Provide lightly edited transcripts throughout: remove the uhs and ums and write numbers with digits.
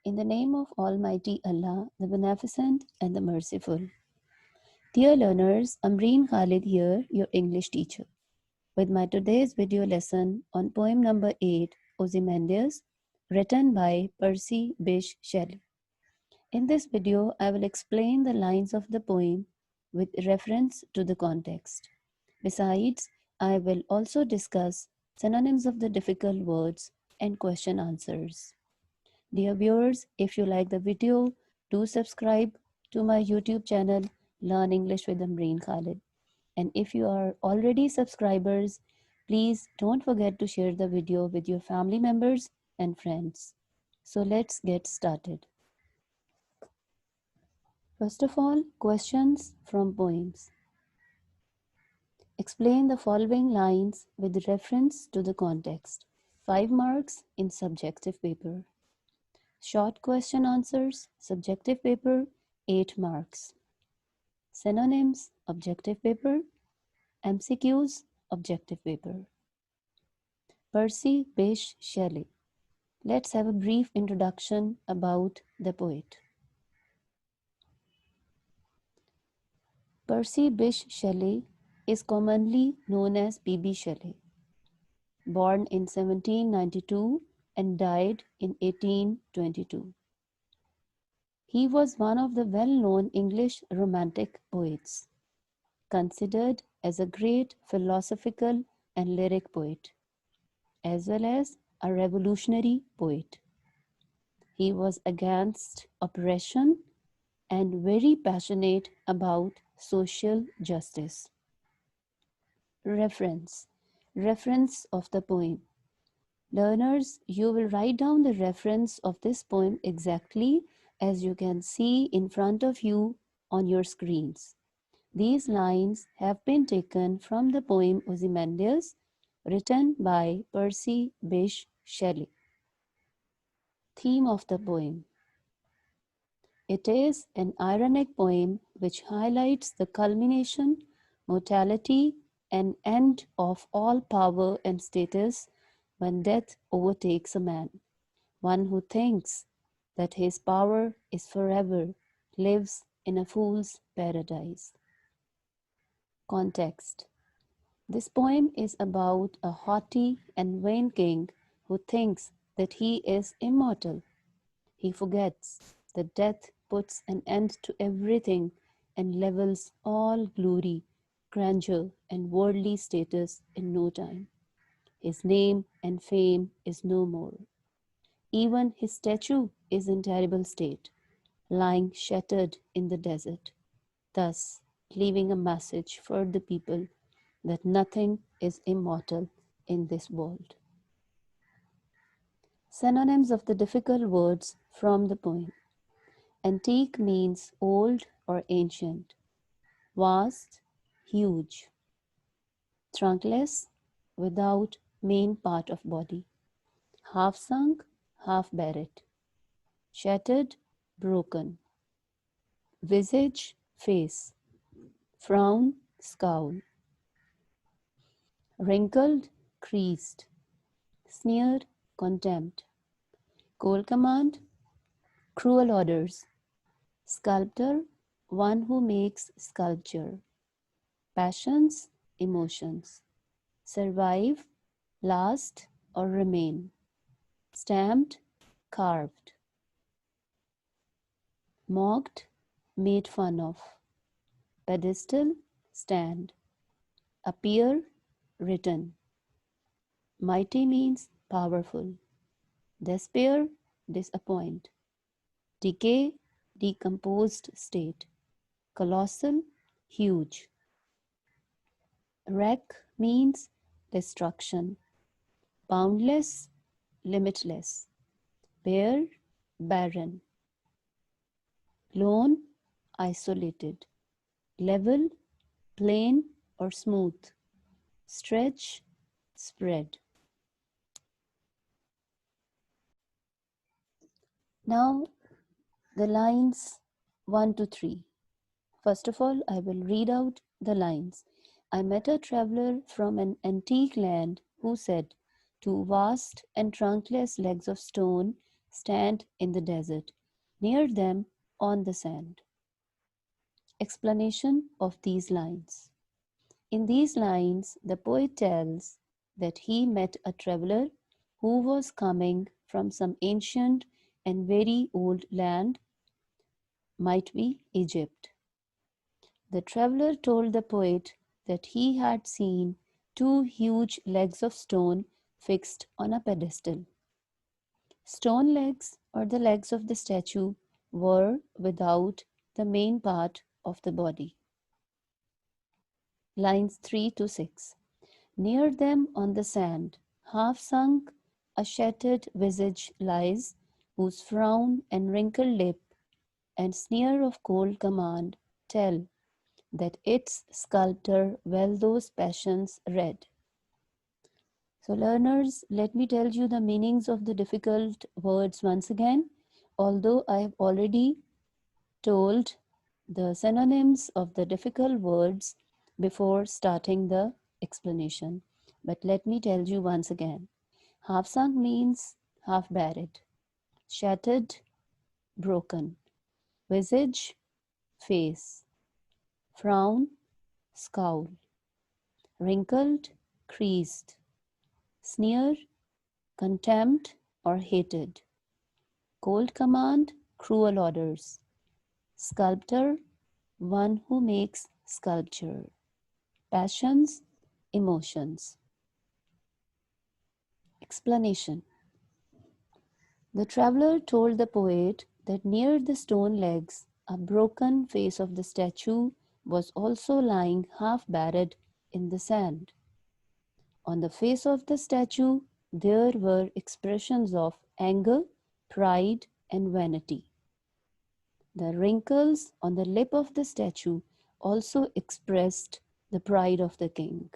In the name of Almighty Allah, the Beneficent and the Merciful. Dear learners, Ambareen Khalid here, your English teacher, with my today's video lesson on poem number 8, Ozymandias, written by P.B.Shelley. In this video, I will explain the lines of the poem with reference to the context. Besides, I will also discuss synonyms of the difficult words and question answers. Dear viewers, if you like the video, do subscribe to my YouTube channel, Learn English with Ambareen Khalid. And if you are already subscribers, please don't forget to share the video with your family members and friends. So let's get started. First of all, questions from poems. Explain the following lines with reference to the context. 5 marks in subjective paper. Short question answers, subjective paper, 8 marks. Synonyms, objective paper. MCQs, objective paper. P.B.Shelley. Let's have a brief introduction about the poet. P.B.Shelley is commonly known as P.B. Shelley. Born in 1792 and died in 1822. He was one of the well-known English Romantic poets, considered as a great philosophical and lyric poet, as well as a revolutionary poet. He was against oppression and very passionate about social justice. Reference of the poem. Learners, you will write down the reference of this poem exactly as you can see in front of you on your screens. These lines have been taken from the poem Ozymandias, written by P.B.Shelley. Theme of the poem. It is an ironic poem which highlights the culmination, mortality, and end of all power and status when death overtakes a man. One who thinks that his power is forever lives in a fool's paradise. Context. This poem is about a haughty and vain king who thinks that he is immortal. He forgets that death puts an end to everything and levels all glory, grandeur, and worldly status in no time. His name and fame is no more. Even his statue is in terrible state, lying shattered in the desert, thus leaving a message for the people that nothing is immortal in this world. Synonyms of the difficult words from the poem. Antique means old or ancient. Vast, huge. Trunkless, without main part of body. Half sunk, half buried. Shattered, broken. Visage, face. Frown, scowl. Wrinkled, creased. Sneer, contempt. Cold command, cruel orders. Sculptor, one who makes sculpture. Passions, emotions. Survive, last or remain. Stamped, carved. Mocked, made fun of. Pedestal, stand. Appear, written. Mighty means powerful. Despair, disappoint. Decay, decomposed state. Colossal, huge. Wreck means destruction. Boundless, limitless. Bare, barren. Lone, isolated. Level, plain or smooth. Stretch, spread. Now, the lines 1 to 3. First of all, I will read out the lines. I met a traveler from an antique land who said, 2 vast and trunkless legs of stone stand in the desert, near them on the sand. Explanation of these lines. In these lines, the poet tells that he met a traveler who was coming from some ancient and very old land, might be Egypt. The traveler told the poet that he had seen two huge legs of stone fixed on a pedestal. Stone legs, or the legs of the statue, were without the main part of the body. Lines 3 to 6. Near them on the sand, half sunk, a shattered visage lies, whose frown and wrinkled lip and sneer of cold command tell that its sculptor well those passions read. So learners, let me tell you the meanings of the difficult words once again. Although I have already told the synonyms of the difficult words before starting the explanation, but let me tell you once again. Half sunk means half buried, shattered, broken, visage, face, frown, scowl, wrinkled, creased, sneer, contempt or hated, cold command, cruel orders, sculptor, one who makes sculpture, passions, emotions. Explanation. The traveler told the poet that near the stone legs, a broken face of the statue was also lying half buried in the sand. On the face of the statue, there were expressions of anger, pride, and vanity. The wrinkles on the lip of the statue also expressed the pride of the king.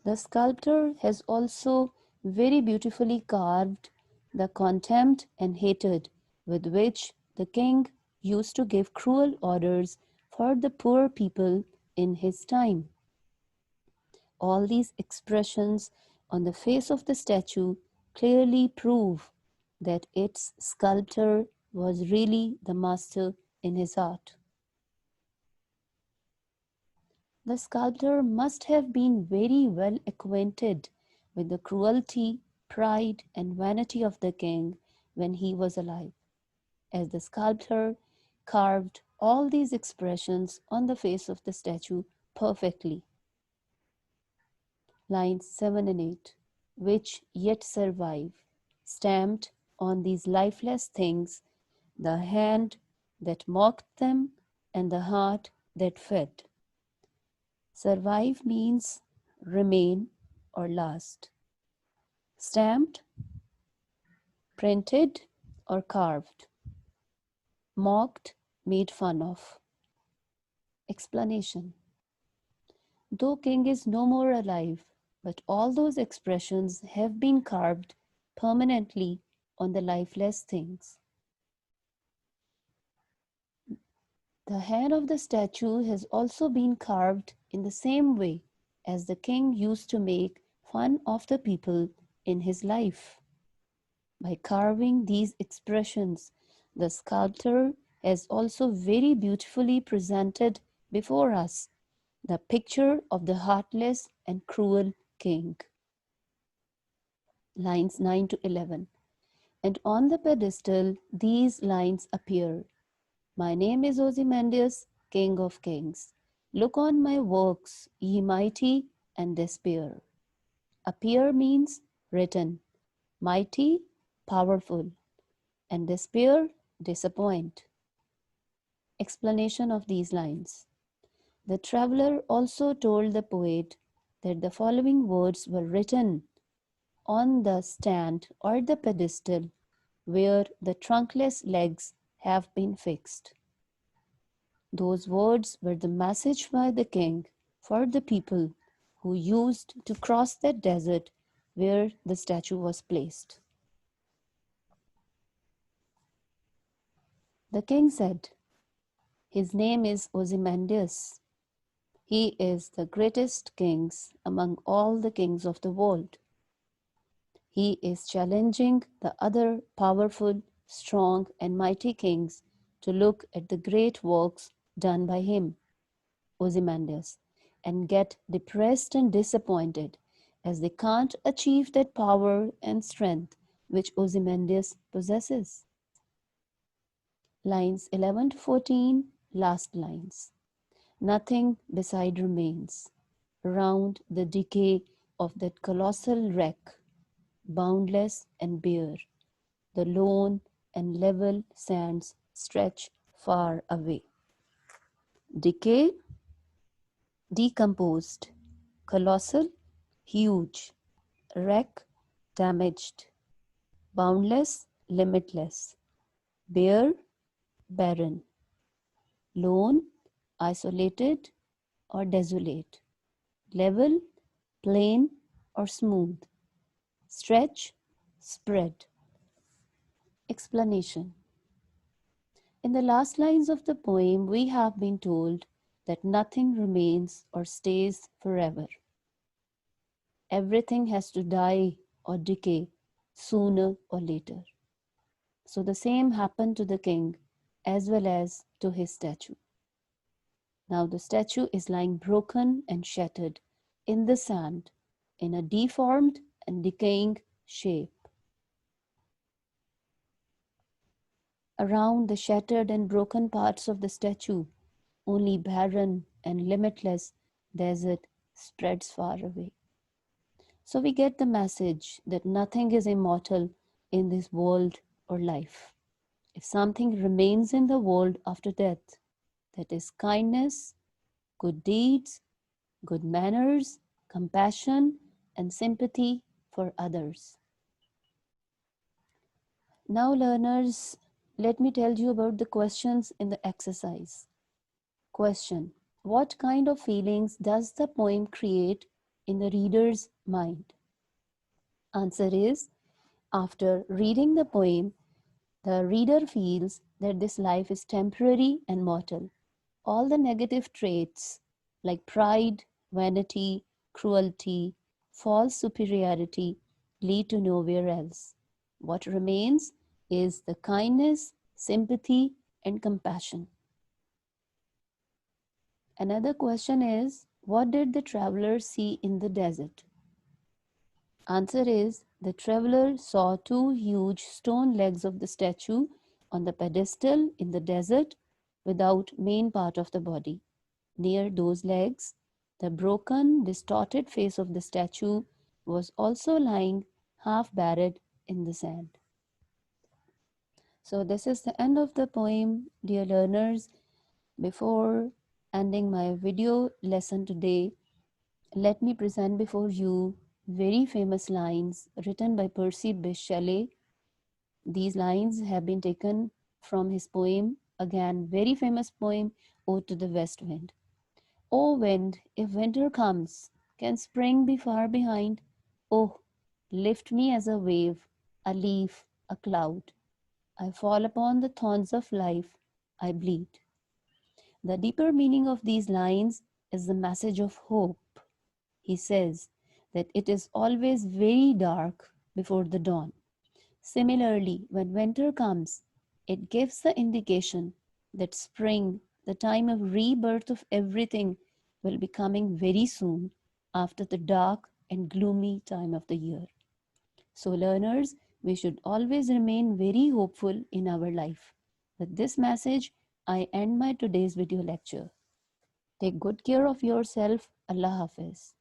The sculptor has also very beautifully carved the contempt and hatred with which the king used to give cruel orders for the poor people in his time. All these expressions on the face of the statue clearly prove that its sculptor was really the master in his art. The sculptor must have been very well acquainted with the cruelty, pride, and vanity of the king when he was alive, as the sculptor carved all these expressions on the face of the statue perfectly. Lines 7 and 8, which yet survive, stamped on these lifeless things, the hand that mocked them and the heart that fed. Survive means remain or last. Stamped, printed or carved. Mocked, made fun of. Explanation. Though king is no more alive, but all those expressions have been carved permanently on the lifeless things. The hand of the statue has also been carved in the same way as the king used to make fun of the people in his life. By carving these expressions, the sculptor has also very beautifully presented before us the picture of the heartless and cruel king. Lines 9 to 11. And on the pedestal, these lines appear. My name is Ozymandias, King of Kings. Look on my works, ye mighty, and despair. Appear means written, mighty, powerful, and despair, disappoint. Explanation of these lines. The traveler also told the poet that the following words were written on the stand or the pedestal where the trunkless legs have been fixed. Those words were the message by the king for the people who used to cross that desert where the statue was placed. The king said, his name is Ozymandias. He is the greatest king among all the kings of the world. He is challenging the other powerful, strong, and mighty kings to look at the great works done by him, Ozymandias, and get depressed and disappointed as they can't achieve that power and strength which Ozymandias possesses. Lines 11 to 14, last lines. Nothing beside remains, round the decay of that colossal wreck, boundless and bare, the lone and level sands stretch far away. Decay, decomposed, colossal, huge, wreck, damaged, boundless, limitless, bare, barren, lone, isolated or desolate, level, plain or smooth, stretch, spread. Explanation. In the last lines of the poem, we have been told that nothing remains or stays forever. Everything has to die or decay sooner or later. So the same happened to the king as well as to his statue. Now the statue is lying broken and shattered in the sand in a deformed and decaying shape. Around the shattered and broken parts of the statue, only barren and limitless desert spreads far away. So we get the message that nothing is immortal in this world or life. If something remains in the world after death, that is kindness, good deeds, good manners, compassion, and sympathy for others. Now, learners, let me tell you about the questions in the exercise. Question: what kind of feelings does the poem create in the reader's mind? Answer is, after reading the poem, the reader feels that this life is temporary and mortal. All the negative traits like pride, vanity, cruelty, false superiority lead to nowhere else. What remains is the kindness, sympathy, and compassion. Another question is, what did the traveler see in the desert? Answer is, the traveler saw two huge stone legs of the statue on the pedestal in the desert without main part of the body. Near those legs, the broken, distorted face of the statue was also lying half buried in the sand. So this is the end of the poem, dear learners. Before ending my video lesson today, let me present before you very famous lines written by P.B.Shelley. These lines have been taken from his poem, again very famous poem, Ode to the West Wind. O wind, if winter comes, can spring be far behind? Oh, lift me as a wave, a leaf, a cloud. I fall upon the thorns of life, I bleed. The deeper meaning of these lines is the message of hope. He says that it is always very dark before the dawn. Similarly, when winter comes, it gives the indication that spring, the time of rebirth of everything, will be coming very soon after the dark and gloomy time of the year. So, learners, we should always remain very hopeful in our life. With this message, I end my today's video lecture. Take good care of yourself. Allah Hafiz.